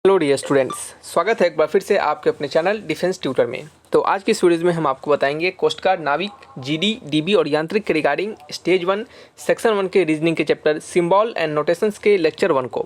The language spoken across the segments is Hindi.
हेलो डियर स्टूडेंट्स, स्वागत है एक बार फिर से आपके अपने चैनल डिफेंस ट्यूटर में। तो आज की इस वीडियो में हम आपको बताएंगे कोस्ट गार्ड, नाविक, जीडी, डीबी और यांत्रिक के रिगार्डिंग स्टेज 1 सेक्शन 1 के रीजनिंग के चैप्टर सिंबल एंड नोटेशंस के लेक्चर 1 को।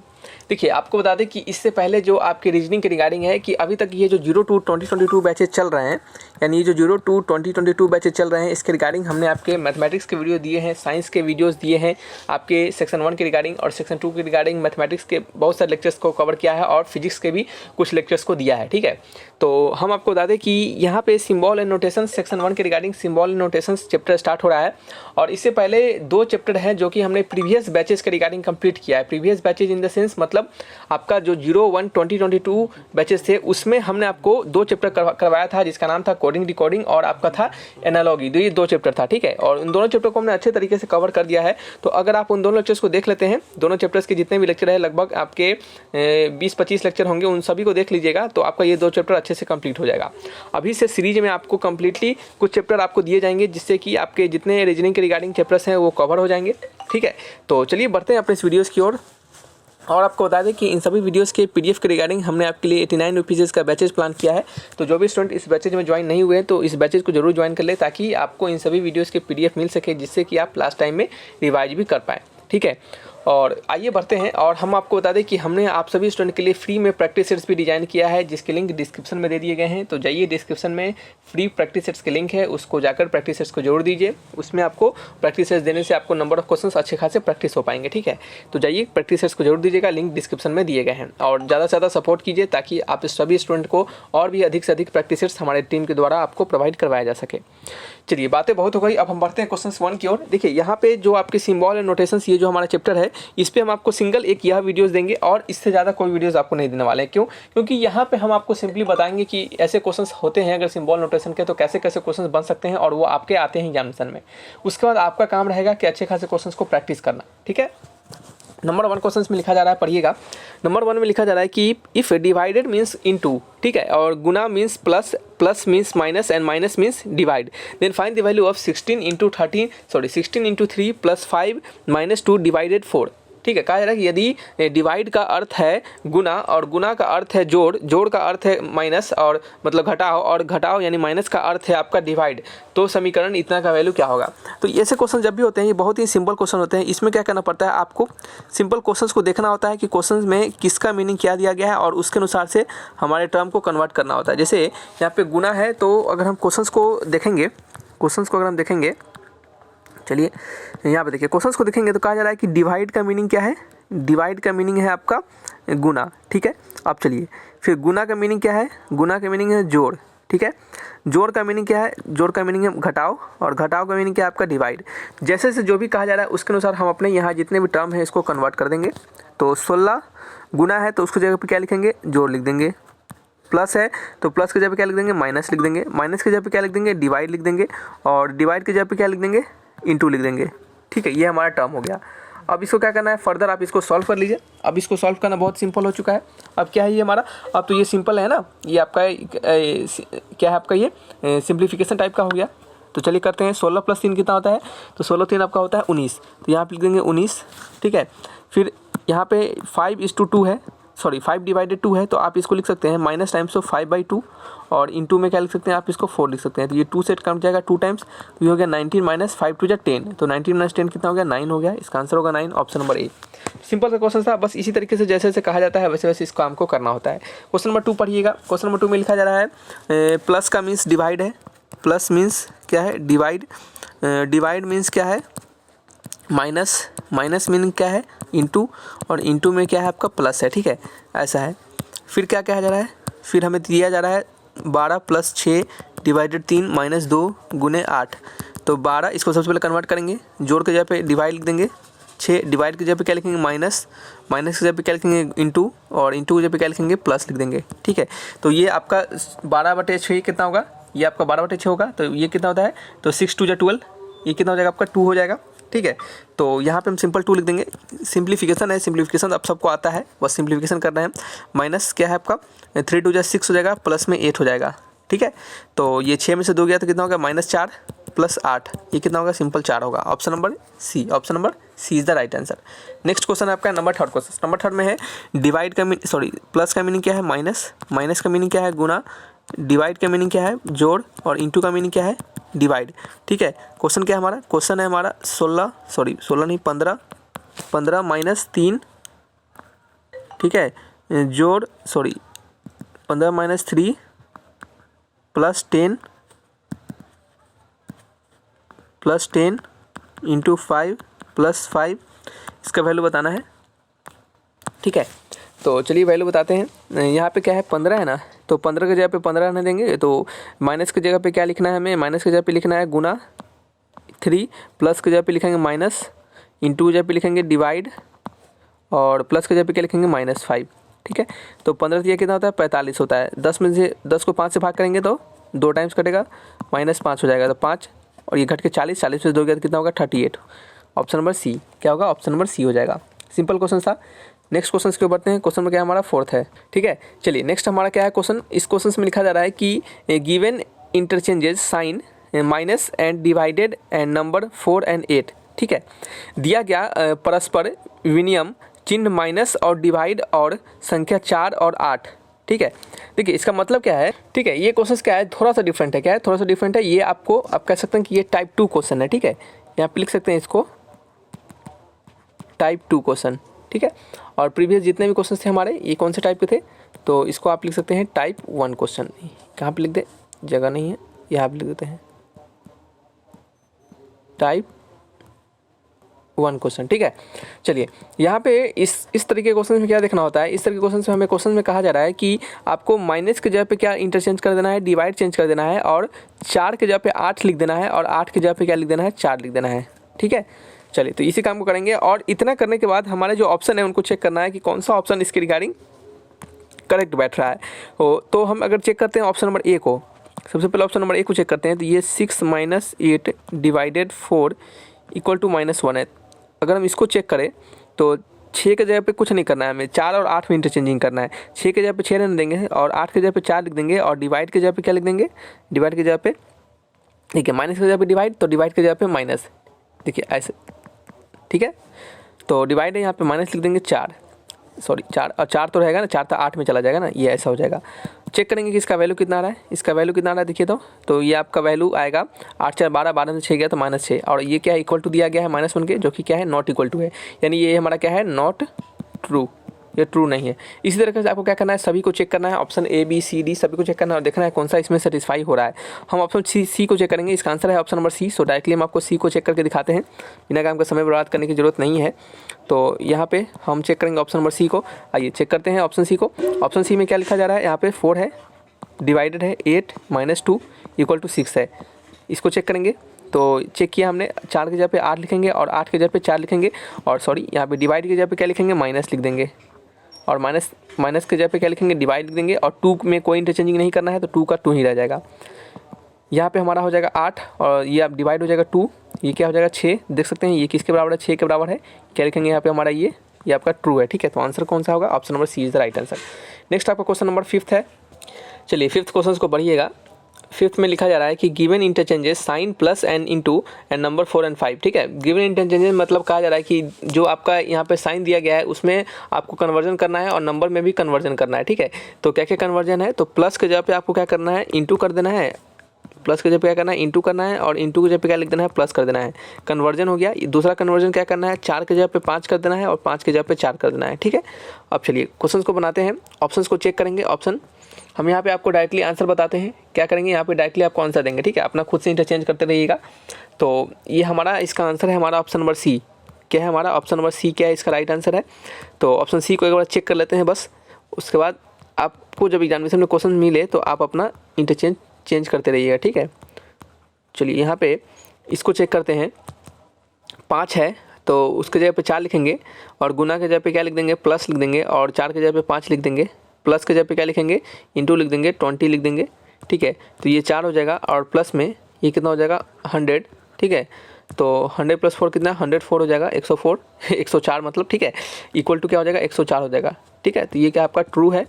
देखिए, आपको बता दें कि इससे पहले जो आपके रीजनिंग के रिगार्डिंग है कि अभी तक ये जो 02-2022 बैचेज चल रहे हैं, यानी ये जो 02-2022 बैचेज चल रहे हैं, इसके रिगार्डिंग हमने आपके मैथमेटिक्स के वीडियो दिए हैं, साइंस के वीडियोज़ दिए हैं, आपके सेक्शन 1 के रिगार्डिंग और सेक्शन 2 के रिगार्डिंग मैथमेटिक्स के बहुत सारे लेक्चर्स को कवर किया है और फिजिक्स के भी कुछ लेक्चर्स को दिया है। ठीक है, तो हम आपको बता दें कि यहाँ पे सिंबल एंड नोटेशंस सेक्शन 1 के regarding symbol and notations chapter start हो रहा है और इससे पहले 2 चैप्टर हैं जो कि हमने प्रीवियस बैचेस के रिगार्डिंग कंप्लीट किया है। Previous batches in the sense मतलब आपका जो 01-2022 बैचेस थे उसमें हमने आपको 2 चैप्टर करवाया था, जिसका नाम था कोडिंग, डिकोडिंग और आपका था एनालॉजी। ये 2 चैप्टर था। ठीक है, और उन दोनों चैप्टर को हमने अच्छे तरीके से कवर कर दिया है। तो अगर आप उन दोनों लेक्चर्स को देख लेते हैं, दोनों चैप्टर्स के जितने भी लेक्चर है लगभग आपके 20-25 लेक्चर होंगे, उन सभी को देख लीजिएगा तो आपका ये 2 चैप्टर अच्छे से कंप्लीट हो जाएगा। अभी से सीरीज में आपको कंप्लीटली कुछ चैप्टर आपको दिए जाएंगे जिससे कि आपके जितने रीजनिंग के रिगार्डिंग चैप्टर्स हैं वो कवर हो जाएंगे। ठीक है, तो चलिए बढ़ते हैं अपने इस वीडियोज़ की ओर। और आपको बता दें कि इन सभी वीडियोस के पीडीएफ के रिगार्डिंग हमने आपके लिए 89 रुपीज़ का बैचेज प्लान किया है। तो जो भी स्टूडेंट इस बैचेज में ज्वाइन नहीं हुए हैं तो इस बैचेज को जरूर ज्वाइन कर ले ताकि आपको इन सभी वीडियोस के पीडीएफ मिल सके, जिससे कि आप लास्ट टाइम में रिवाइज भी कर पाएँ। ठीक है, और आइए बढ़ते हैं। और हम आपको बता दें कि हमने आप सभी स्टूडेंट के लिए फ्री में प्रैक्टिस सेट्स भी डिजाइन किया है, जिसके लिंक डिस्क्रिप्शन में दे दिए गए हैं। तो जाइए, डिस्क्रिप्शन में फ्री प्रैक्टिस सेट्स के लिंक है, उसको जाकर प्रैक्टिस सेट्स को जरूर दीजिए। उसमें आपको प्रैक्टिस सेट्स देने से आपको नंबर ऑफ क्वेश्चंस अच्छे खासे प्रैक्टिस हो पाएंगे। ठीक है, तो जाइए प्रैक्टिस सेट्स को जरूर दीजिएगा, लिंक डिस्क्रिप्शन में दिए गए हैं। और ज़्यादा से ज़्यादा सपोर्ट कीजिए ताकि आप सभी स्टूडेंट को और भी अधिक से अधिक प्रैक्टिस सेट्स हमारे टीम के द्वारा आपको प्रोवाइड करवाया जा सके। चलिए, बातें बहुत हो गई, अब हम बढ़ते हैं क्वेश्चन 1 की ओर। देखिए, यहाँ पे जो आपके सिंबल एंड नोटेशंस ये जो हमारा चैप्टर है, इस पे हम आपको सिंगल एक यह वीडियोस देंगे और इससे ज़्यादा कोई वीडियोस आपको नहीं देने वाले हैं। क्यों? क्योंकि यहाँ पे हम आपको सिंपली बताएंगे कि ऐसे क्वेश्चंस होते हैं अगर सिंबल नोटेशन के, तो कैसे कैसे क्वेश्चंस बन सकते हैं और वो आपके आते हैं एग्जामिनेशन में। उसके बाद आपका काम रहेगा कि अच्छे खासे क्वेश्चंस को प्रैक्टिस करना। ठीक है, नंबर 1 क्वेश्चन में लिखा जा रहा है, पढ़िएगा। नंबर 1 में लिखा जा रहा है कि इफ़ डिवाइडेड मीन्स इनटू, ठीक है, और गुना means plus, plus means minus and minus means divide, then find the value of 16 into 3 plus 5 minus 2 divided 4। ठीक है, कहा जा रहा है कि यदि डिवाइड का अर्थ है गुना और गुना का अर्थ है जोड़, जोड़ का अर्थ है माइनस और मतलब घटाओ, और घटाओ यानी माइनस का अर्थ है आपका डिवाइड, तो समीकरण इतना का वैल्यू क्या होगा। तो ऐसे क्वेश्चन जब भी होते हैं ये बहुत ही सिंपल क्वेश्चन होते हैं। इसमें क्या करना पड़ता है, आपको सिंपल क्वेश्चंस को देखना होता है कि क्वेश्चन में किसका मीनिंग क्या दिया गया है और उसके अनुसार से हमारे टर्म को कन्वर्ट करना होता है। जैसे यहाँ पे गुना है, तो अगर हम क्वेश्चंस को देखेंगे, चलिए यहाँ पे देखिए, क्वेश्चंस को देखेंगे तो कहा जा रहा है कि डिवाइड का मीनिंग क्या है, डिवाइड का मीनिंग है आपका गुना। ठीक है, अब चलिए फिर गुना का मीनिंग क्या है, गुना का मीनिंग है जोड़। ठीक है, जोड़ का मीनिंग क्या है, जोड़ का मीनिंग है घटाओ, और घटाओ का मीनिंग क्या है आपका डिवाइड। जैसे जैसे जो भी कहा जा रहा है उसके अनुसार हम अपने यहाँ जितने भी टर्म है इसको कन्वर्ट कर देंगे। तो 16 गुना है तो उसकी जगह पर क्या लिखेंगे, जोड़ लिख देंगे। प्लस है तो प्लस की जगह पे क्या लिख देंगे, माइनस लिख देंगे। माइनस की जगह पे क्या लिख देंगे, डिवाइड लिख देंगे। और डिवाइड की जगह पे क्या लिख देंगे, इनटू लिख देंगे। ठीक है, ये हमारा टर्म हो गया। अब इसको क्या करना है, फर्दर आप इसको सॉल्व कर लीजिए। अब इसको सॉल्व करना बहुत सिंपल हो चुका है। अब क्या है ये हमारा, अब तो ये सिंपल है ना, ये आपका क्या है आपका, ये सिंप्लीफिकेशन टाइप का हो गया। तो चलिए करते हैं, 16 + 3 कितना होता है, तो 16 3 आपका होता है 19। तो यहाँ पे लिख देंगे 19। ठीक है, फिर यहाँ पे 5:2 है, सॉरी 5 डिवाइडेड 2 है, तो आप इसको लिख सकते हैं माइनस टाइम्स ऑफ 5/2, और इनटू में क्या लिख सकते हैं आप, इसको 4 लिख सकते हैं। तो ये 2 सेट कम जाएगा 2 टाइम्स, तो ये हो गया 19 माइनस 5 2 10। तो 19 माइनस 10 कितना हो गया, 9 हो गया। इसका आंसर होगा 9, ऑप्शन नंबर ए। सिंपल सा क्वेश्चन था, बस इसी तरीके से जैसे जैसे कहा जाता है वैसे वैसे इस काम को करना होता है। क्वेश्चन नंबर 2 पढ़िएगा। क्वेश्चन नंबर 2 में लिखा जा रहा है प्लस का मीन्स डिवाइड है, प्लस मीन्स क्या है, डिवाइड, डिवाइड मीन्स क्या है माइनस, माइनस मीनिंग क्या है इनटू, और इनटू में क्या है आपका प्लस है। ठीक है, ऐसा है। फिर क्या कहा जा रहा है, फिर हमें दिया जा रहा है 12 + 6 डिवाइडेड 3 माइनस 2 गुने 8। तो 12 इसको सबसे पहले कन्वर्ट करेंगे, जोड़ के जगह पे डिवाइड लिख देंगे, 6 डिवाइड की जगह पे क्या लिखेंगे, माइनस, माइनस की जगह पे क्या लिखेंगे, इनटू, और इनटू की जगह पे क्या लिखेंगे, प्लस लिख देंगे। ठीक है, तो ये आपका 12/6 कितना होगा, ये आपका 12/6 होगा। तो ये कितना होता है, तो 6 2 12, ये कितना हो जाएगा आपका 2 हो जाएगा। ठीक है, तो यहाँ पे हम सिंपल 2 लिख देंगे। सिंप्लीफिकेशन है, सिंप्लीफिकेशन अब सबको आता है, बस सिंप्लीफिकेशन करना है। माइनस क्या है आपका 3 2 6 हो जाएगा, प्लस में 8 हो जाएगा। ठीक है, तो ये 6 में से 2 गया तो कितना होगा, -4 + 8, ये कितना होगा, सिंपल 4 होगा। Option number C, option number C is the right answer. Next question आपका number third question. Number third में है डिवाइड का प्लस का मीनिंग क्या है माइनस, माइनस का मीनिंग क्या है गुना, डिवाइड का मीनिंग क्या है जोड़, और इंटू का मीनिंग क्या है डिवाइड। ठीक है, क्वेश्चन क्या है हमारा, क्वेश्चन है हमारा 15 माइनस 3, ठीक है, जोड़ 15 माइनस 3 प्लस 10 इंटू 5 प्लस 5, इसका वैल्यू बताना है। ठीक है, तो चलिए वैल्यू बताते हैं। यहाँ पे क्या है 15 है ना, तो 15 की जगह पे 15 रहने देंगे, तो माइनस की जगह पे क्या लिखना है हमें, माइनस की जगह पे लिखना है गुना 3, प्लस की जगह पे लिखेंगे माइनस, इंटू की जगह पे लिखेंगे डिवाइड, और प्लस की जगह पे क्या लिखेंगे -5। ठीक है, तो 15 दिया कितना होता है 45 होता है। 10 में से 10 को 5 से भाग करेंगे तो 2 टाइम्स कटेगा, -5 हो जाएगा, तो 5 और ये घट के 40 में से 2 गया तो कितना होगा 38। ऑप्शन नंबर सी क्या होगा, ऑप्शन नंबर सी हो जाएगा। सिंपल क्वेश्चन था। नेक्स्ट क्वेश्चन के बढ़ते हैं। क्वेश्चन में क्या हमारा फोर्थ है। ठीक है, चलिए नेक्स्ट हमारा क्या है क्वेश्चन। इस क्वेश्चन में लिखा जा रहा है कि given interchanges sign minus and divided and number 4 and 8। ठीक है, दिया गया परस्पर विनिमय चिन्ह माइनस और डिवाइड और संख्या 4 और 8। ठीक है, देखिए इसका मतलब क्या है। ठीक है, ये क्वेश्चन क्या है, थोड़ा सा डिफरेंट है। क्या है, थोड़ा सा डिफरेंट है। ये आपको आप कह सकते हैं कि ये टाइप 2 क्वेश्चन है। ठीक है, यहाँ पे लिख सकते हैं इसको टाइप 2 क्वेश्चन। ठीक है, और प्रीवियस जितने भी क्वेश्चन थे हमारे ये कौन से टाइप के थे, तो इसको आप लिख सकते हैं टाइप 1 क्वेश्चन। कहाँ पे लिख दे, जगह नहीं है, यहाँ पे लिख देते हैं टाइप 1 क्वेश्चन। ठीक है, चलिए यहाँ पे इस तरीके के क्वेश्चन में क्या देखना होता है। इस तरह के क्वेश्चन में हमें क्वेश्चन में कहा जा रहा है कि आपको माइनस के जगह पे क्या इंटरचेंज कर देना है, डिवाइड चेंज कर देना है, और 4 के जगह पे 8 लिख देना है, और 8 के जगह पे क्या लिख देना है 4 लिख देना है। ठीक है, चलिए तो इसी काम को करेंगे। और इतना करने के बाद हमारे जो ऑप्शन है उनको चेक करना है कि कौन सा ऑप्शन इसके रिगार्डिंग करेक्ट बैठ रहा है। तो हम अगर चेक करते हैं ऑप्शन नंबर ए को, सबसे पहले ऑप्शन नंबर ए को चेक करते हैं। तो ये 6 - 8 डिवाइडेड 4 इक्वल टू -1 है। अगर हम इसको चेक करें तो 6 के जगह पे कुछ नहीं करना है हमें, 4 और 8 में इंटरचेंजिंग करना है। 6 के जगह पे 6 रहने देंगे, और 8 के जगह पे 4 लिख देंगे, और डिवाइड के जगह पे क्या लिख देंगे, डिवाइड की जगह पे देखिए माइनस की जगह पे डिवाइड, तो डिवाइड की जगह पे माइनस, देखिए ऐसे। ठीक है, तो डिवाइड है, यहाँ पे माइनस लिख देंगे 4, और 4 तो रहेगा ना, 4 तो 8 में चला जाएगा ना, ये ऐसा हो जाएगा। चेक करेंगे कि इसका वैल्यू कितना आ रहा है। इसका वैल्यू कितना आ रहा है देखिए, तो ये आपका वैल्यू आएगा 8 4 12, 12 में 6 गया तो -6, और ये क्या है इक्वल टू दिया गया है -1 के, जो कि क्या है नॉट इक्वल टू है, यानी ये हमारा क्या है नॉट ट्रू, ये ट्रू नहीं है। इसी तरीके से आपको क्या करना है, सभी को चेक करना है, option A B C D सभी को चेक करना है और देखना है कौन सा इसमें सेटिस्फाई हो रहा है। हम ऑप्शन सी को चेक करेंगे, इसका आंसर है option number C. So directly हम आपको सी को चेक करके दिखाते हैं, बिना काम का समय बर्बाद करने की जरूरत नहीं है। तो यहाँ पे हम चेक करेंगे ऑप्शन नंबर सी को। आइए चेक करते हैं ऑप्शन सी को। ऑप्शन सी में क्या लिखा जा रहा है, यहाँ पे 4 है, डिवाइडेड है 8 - 2 इक्वल टू 6 है। इसको चेक करेंगे तो चेक किया हमने, 4 की जगह पे 8 लिखेंगे, और 8 की जगह पे 4 लिखेंगे, और यहाँ पे डिवाइड की जगह पे क्या लिखेंगे माइनस लिख देंगे, और माइनस की जगह पे क्या लिखेंगे डिवाइड लिख देंगे, और 2 में कोई इंटरचेंजिंग नहीं करना है, तो 2 का 2 ही रह जाएगा। यहाँ पे हमारा हो जाएगा 8, और ये आप डिवाइड हो जाएगा 2, ये क्या हो जाएगा 6। देख सकते हैं ये किसके बराबर है, 6 के बराबर है। क्या लिखेंगे यहाँ पे हमारा ये आपका ट्रू है। ठीक है, तो आंसर कौन सा होगा, option number C is the right answer. Next आपका क्वेश्चन नंबर 5 है। चलिए 5th क्वेश्चन को पढ़िएगा। 5th में लिखा जा रहा है कि given interchanges sine plus n into and number 4 and 5। ठीक है, गिवन इंटरचेंजेस मतलब कहा जा रहा है कि जो आपका यहाँ पे साइन दिया गया है उसमें आपको कन्वर्जन करना है और नंबर में भी कन्वर्जन करना है। ठीक है, तो क्या क्या कन्वर्जन है, तो प्लस के जगह पे आपको क्या करना है इंटू कर देना है, प्लस के जगह पे क्या करना है इंटू करना है, और इंटू के जगह पे क्या लिख देना है प्लस कर देना है। कन्वर्जन हो गया। दूसरा कन्वर्जन क्या करना है, 4 के जगह पे 5 कर देना है, और 5 के जगह पे 4 कर देना है। ठीक है, अब चलिए क्वेश्चन को बनाते हैं, ऑप्शन को चेक करेंगे। ऑप्शन हम यहाँ पे आपको डायरेक्टली आंसर बताते हैं। क्या करेंगे यहाँ पे डायरेक्टली आपको आंसर देंगे। ठीक है, अपना खुद से इंटरचेंज करते रहिएगा। तो ये हमारा इसका आंसर है हमारा ऑप्शन नंबर सी। क्या है हमारा ऑप्शन नंबर सी, क्या है इसका राइट आंसर है। तो ऑप्शन सी को एक बार चेक कर लेते हैं बस। उसके बाद आपको जब एग्जामिनेशन में क्वेश्चन मिले तो आप अपना चेंज करते रहिएगा। ठीक है, चलिए यहाँ पे इसको चेक करते हैं। 5 है तो उसके जगह पे 4 लिखेंगे, और गुना के जगह पे क्या लिख देंगे प्लस लिख देंगे, और 4 के जगह पे 5 लिख देंगे, प्लस के जगह पे क्या लिखेंगे इंटू लिख देंगे, 20 लिख देंगे। ठीक है, तो ये 4 हो जाएगा, और प्लस में ये कितना हो जाएगा 100। ठीक है, तो 100 + 4 कितना 104 हो जाएगा, 104 104 मतलब। ठीक है, इक्वल टू क्या हो जाएगा 104 हो जाएगा। ठीक है, तो ये क्या आपका ट्रू है।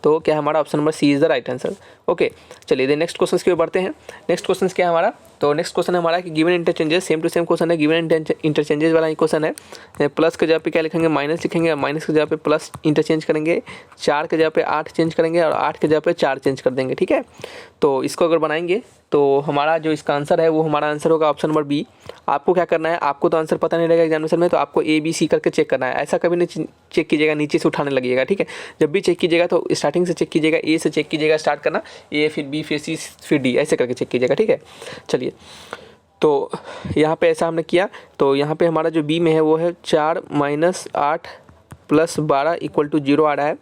तो क्या हमारा option number C is the right answer. Okay, चलिए नेक्स्ट क्वेश्चन की ओर बढ़ते हैं। नेक्स्ट क्वेश्चन क्या है हमारा, तो नेक्स्ट क्वेश्चन है हमारा कि given interchanges, same to same question है, गिवन इंटरचेंजेस वाला क्वेश्चन है। प्लस के जगह पे क्या लिखेंगे, माइनस लिखेंगे, माइनस के जगह पे प्लस इंटरचेंज करेंगे, 4 के जगह पे 8 चेंज करेंगे और 8 के जगह पे 4 चेंज कर देंगे। ठीक है, तो इसको अगर बनाएंगे तो हमारा जो इसका आंसर है वो हमारा आंसर होगा ऑप्शन नंबर बी। आपको क्या करना है, आपको तो आंसर पता नहीं रहेगा एग्जामिनेशन में, तो आपको ए बी सी करके चेक करना है। ऐसा कभी नहीं चेक कीजिएगा नीचे से उठाने लगिएगा। ठीक है, जब भी चेक कीजिएगा तो स्टार्टिंग से चेक कीजिएगा, ए से चेक कीजिएगा, स्टार्ट करना, ए फिर बी फिर सी फिर डी, ऐसे करके चेक कीजिएगा। ठीक है, चलिए, तो यहाँ पे ऐसा हमने किया। तो यहाँ पे हमारा जो बी में है वो है 4 - 8 + 12 = 0 आ रहा है।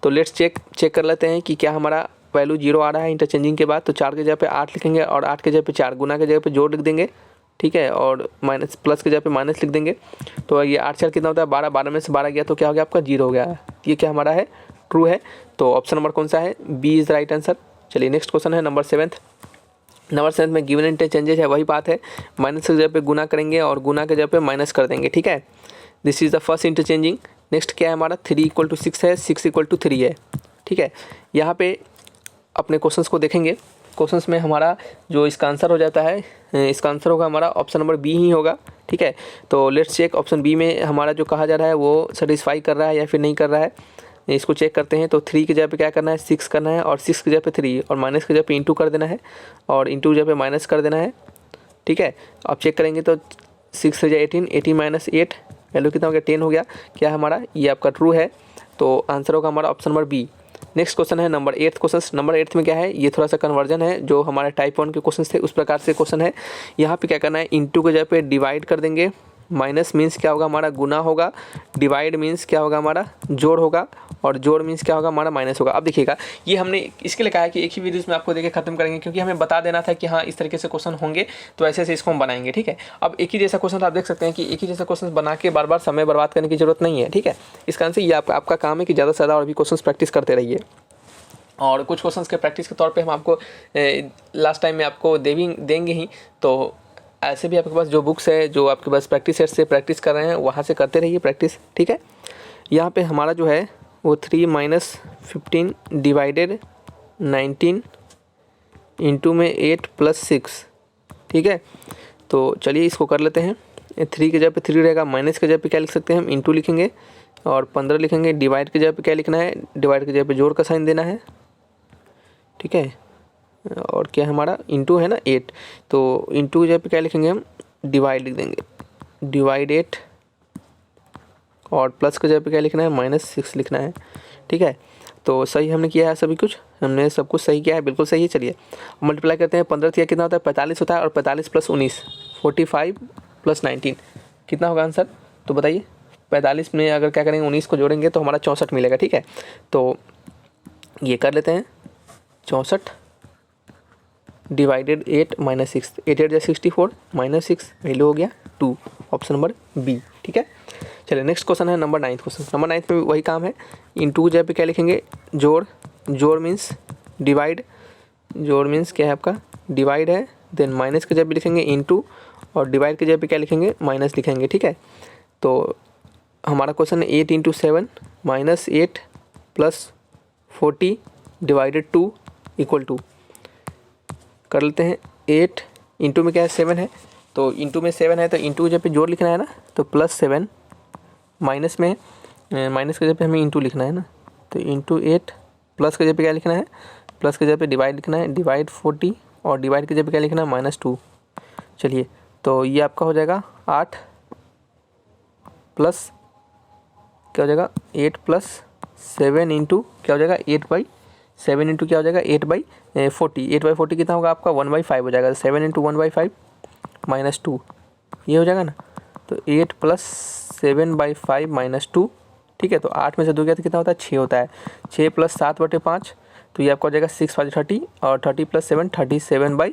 तो लेट्स चेक कर लेते हैं कि क्या हमारा वैल्यू 0 आ रहा है इंटरचेंजिंग के बाद। तो 4 के जगह पे 8 लिखेंगे और 8 के जगह पे 4, गुना के जगह पे जोड़ लिख देंगे। ठीक है, और माइनस, प्लस के जगह पे माइनस लिख देंगे। तो ये 8 4 कितना होता है 12, 12 में से 12 गया तो क्या हो गया आपका 0 हो गया। ये क्या हमारा है, ट्रू है। तो ऑप्शन नंबर कौन सा है, B is the right answer. चलिए नेक्स्ट क्वेश्चन है नंबर 7। नंबर 7 में गिवन इंटरचेंजेस है, वही बात है, माइनस के जगह पे गुना करेंगे और गुना के जगह पे माइनस कर देंगे। ठीक है, this is the first interchanging. Next क्या है हमारा, 3 = 6 है, 6 = 3 है। ठीक है, यहाँ पे अपने क्वेश्चंस को देखेंगे। क्वेश्चंस में हमारा जो इसका आंसर हो जाता है, इसका आंसर होगा हमारा ऑप्शन नंबर बी ही होगा। ठीक है, तो लेट्स चेक ऑप्शन बी में हमारा जो कहा जा रहा है वो सेटिस्फाई कर रहा है या फिर नहीं कर रहा है, इसको चेक करते हैं। तो 3 की जगह पे क्या करना है, 6 करना है और 6 की जगह पे 3 और माइनस की जगह पे इंटू कर देना है और इंटू की जगह पे माइनस कर देना है। ठीक है, अब चेक करेंगे तो 6 से 18, 18 - 8 वैल्यू कितना हो गया, 10 हो गया। क्या हमारा, ये आपका ट्रू है। तो आंसर होगा हमारा option number B. Next question है नंबर 8 क्वेश्चन। नंबर 8 में क्या है, ये थोड़ा सा कन्वर्जन है, जो हमारे टाइप 1 के क्वेश्चन थे उस प्रकार से क्वेश्चन है। यहाँ पे क्या करना है, इंटू के जगह पे डिवाइड कर देंगे, माइनस मीन्स क्या होगा हमारा गुना होगा, डिवाइड मीन्स क्या होगा हमारा जोड़ होगा और जोड़ मीन्स क्या होगा हमारा माइनस होगा। अब देखिएगा, ये हमने इसके लिए कहा है कि एक ही वीडियोस में आपको देके खत्म करेंगे, क्योंकि हमें बता देना था कि हाँ इस तरीके से क्वेश्चन होंगे, तो ऐसे ऐसे इसको हम बनाएंगे। ठीक है, अब एक ही जैसा क्वेश्चन आप देख सकते हैं कि एक ही जैसा क्वेश्चन बना के बार बार समय बर्बाद करने की जरूरत नहीं है। ठीक है, इस कारण से ये आपका काम है कि ज़्यादा से ज़्यादा और भी क्वेश्चन प्रैक्टिस करते रहिए। और कुछ क्वेश्चंस के प्रैक्टिस के तौर पे हम आपको लास्ट टाइम में आपको देंगे ही। तो ऐसे भी आपके पास जो बुक्स है, जो आपके पास प्रैक्टिस सेट से प्रैक्टिस कर रहे हैं, वहाँ से करते रहिए प्रैक्टिस। ठीक है, यहाँ पे हमारा जो है वो 3 - 15 / 19 इंटू में 8 + 6। ठीक है, तो चलिए इसको कर लेते हैं। 3 की जगह पे 3 रहेगा, माइनस की जगह पे क्या लिख सकते हैं हम, इंटू लिखेंगे और 15 लिखेंगे। डिवाइड की जगह पे क्या लिखना है, डिवाइड की जगह पे जोड़ का साइन देना है। ठीक है, और क्या हमारा इंटू है ना 8, तो इंटू की जगह पे क्या लिखेंगे हम, डिवाइड लिख देंगे, डिवाइड 8 और प्लस की जगह पे क्या लिखना है, -6 लिखना है। ठीक है, तो सही हमने किया है, सभी कुछ हमने सब कुछ सही किया है, बिल्कुल सही है। चलिए मल्टीप्लाई करते हैं, 15 किया कितना होता है 45 होता है और 45 + 19 45 + 19 कितना होगा आंसर, तो बताइए। 45 में अगर क्या करेंगे 19 को जोड़ेंगे तो हमारा 64 मिलेगा। ठीक है, तो ये कर लेते हैं, 64 डिवाइडेड 8 - 6, 8 8 64 -6 वैल्यू हो गया 2, ऑप्शन नंबर बी। ठीक है, चलिए नेक्स्ट क्वेश्चन है नंबर 9 क्वेश्चन। नंबर 9 में वही काम है, इंटू की जगह पे क्या लिखेंगे, जोड़ मीन्स डिवाइड, जोड़ मीन्स क्या है आपका डिवाइड है, देन माइनस की जगह पे लिखेंगे इंटू और डिवाइड की जगह पे क्या लिखेंगे, माइनस लिखेंगे। ठीक है, तो हमारा क्वेश्चन है 8 × 7 -8 + 40 / 2 = 2 कर लेते हैं। 8 इंटू में क्या है 7 है, तो इंटू में 7 है तो इंटू की जगह पे जोड़ लिखना है ना, तो +7 माइनस में माइनस की जगह पे हमें इंटू लिखना है ना, तो इंटू 8 प्लस की जगह पे क्या लिखना है, प्लस की जगह पे डिवाइड लिखना है, डिवाइड 40 और डिवाइड की जगह पे क्या लिखना है -2। चलिए तो ये आपका हो जाएगा 8 प्लस क्या हो जाएगा 8 + 7 इंटू क्या हो जाएगा 8/7 इंटू क्या हो जाएगा 8/40। 8/40 कितना होगा आपका 1/5 हो जाएगा, 7 इंटू 1/5 -2 ये हो जाएगा ना, तो 8 + 7/5 -2। ठीक है, तो 8 में से 2 गया तो कितना होता है 6 होता है, 6 + 7/5 तो ये आपका हो जाएगा 6×5 = 30 और 30 + 7 37/5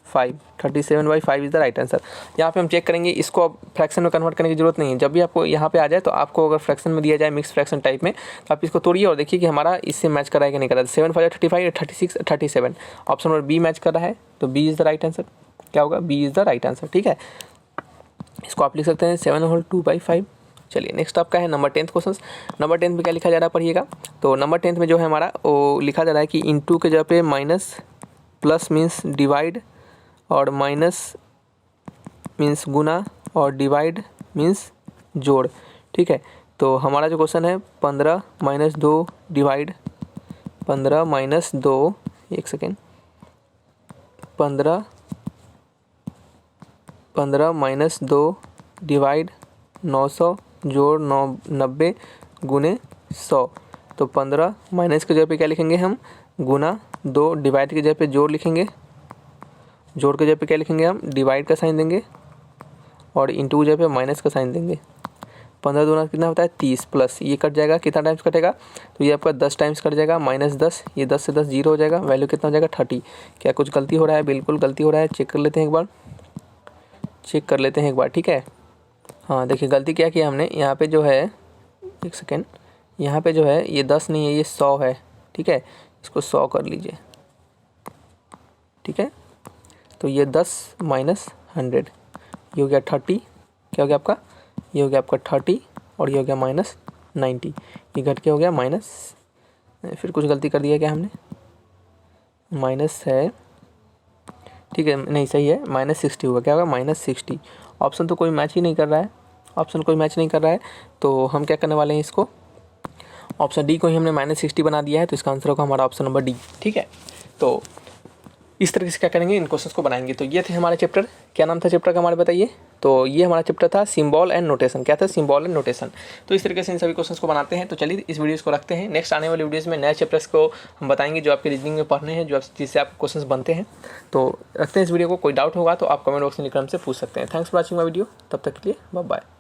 37/5 इज़ द राइट आंसर। यहाँ पे हम चेक करेंगे, इसको अब फ्रैक्शन में कन्वर्ट करने की जरूरत नहीं है। जब भी आपको यहाँ पे आ जाए तो आपको अगर फ्रैक्शन में दिया जाए मिक्स फ्रैक्शन टाइप में, तो आप इसको तोड़िए और देखिए कि हमारा इससे मैच कर रहा है कि नहीं कर रहा है। 7 × 5 = 35, 36 37 ऑप्शन नंबर बी मैच कर रहा है, तो B is the right answer. क्या होगा, B is the right answer. ठीक है, इसको आप लिख सकते हैं 7/2/5। चलिए नेक्स्ट आपका है नंबर 10 क्वेश्चन। नंबर 10 में क्या लिखा जा रहा है पढ़िएगा। तो नंबर 10 में जो है हमारा वो लिखा जा रहा है कि इंटू के जगह पे माइनस, प्लस मीन्स डिवाइड और माइनस मीन्स गुना और डिवाइड मीन्स जोड़। ठीक है, तो हमारा जो क्वेश्चन है 15 - 2 डिवाइड 15 - 2, एक सेकेंड, 15 - 2 डिवाइड 900 जोड़ 90 गुने 100। तो 15 माइनस की जगह पे क्या लिखेंगे हम, गुना, 2 डिवाइड की जगह पे जोड़ लिखेंगे, जोड़ की जगह पे क्या लिखेंगे हम, डिवाइड का साइन देंगे, और इंटू की जगह पे माइनस का साइन देंगे। 15 दूना कितना होता है 30, प्लस ये कट जाएगा, कितना टाइम्स कटेगा, तो ये आपका 10 टाइम्स कट जाएगा, -10, ये 10 से 10 जीरो हो जाएगा, वैल्यू कितना हो जाएगा 30। क्या कुछ गलती हो रहा है, बिल्कुल गलती हो रहा है, चेक कर लेते हैं एक बार, चेक कर लेते हैं एक बार। ठीक है, हाँ देखिए गलती क्या किया हमने, यहाँ पे जो है, एक सेकेंड, यहाँ पे जो है ये 10 नहीं है, ये 100 है। ठीक है, इसको 100 कर लीजिए। ठीक है, तो ये 10 - 100, ये हो गया 30, क्या हो गया आपका, ये हो गया आपका 30, और ये हो गया -90, ये घट के हो गया माइनस, फिर कुछ गलती कर दिया क्या हमने, माइनस है, ठीक है नहीं सही है, -60 हुआ, क्या होगा -60। ऑप्शन तो कोई मैच ही नहीं कर रहा है, ऑप्शन कोई मैच नहीं कर रहा है, तो हम क्या करने वाले हैं, इसको ऑप्शन डी को ही हमने -60 बना दिया है, तो इसका आंसर होगा हमारा ऑप्शन नंबर डी। ठीक है, तो इस तरीके से क्या करेंगे, इन क्वेश्चंस को बनाएंगे। तो ये थे हमारे चैप्टर, क्या नाम था चैप्टर का हमारे बताइए, तो ये हमारा चैप्टर था सिंबल एंड नोटेशन। क्या था, सिंबल एंड नोटेशन। तो इस तरीके से इन सभी क्वेश्चंस को बनाते हैं। तो चलिए इस वीडियोस को रखते हैं, नेक्स्ट आने वाली वीडियोस में नए चैप्टर्स को हम बताएंगे जो आपके रीजनिंग में पढ़ने हैं, जो जिससे आपको क्वेश्चंस बनते हैं। तो रखते हैं इस वीडियो को, कोई डाउट होगा तो आप कमेंट बॉक्स में लिखकर हमसे पूछ सकते हैं। Thanks for watching my video, तब तक के लिए बाय बाय।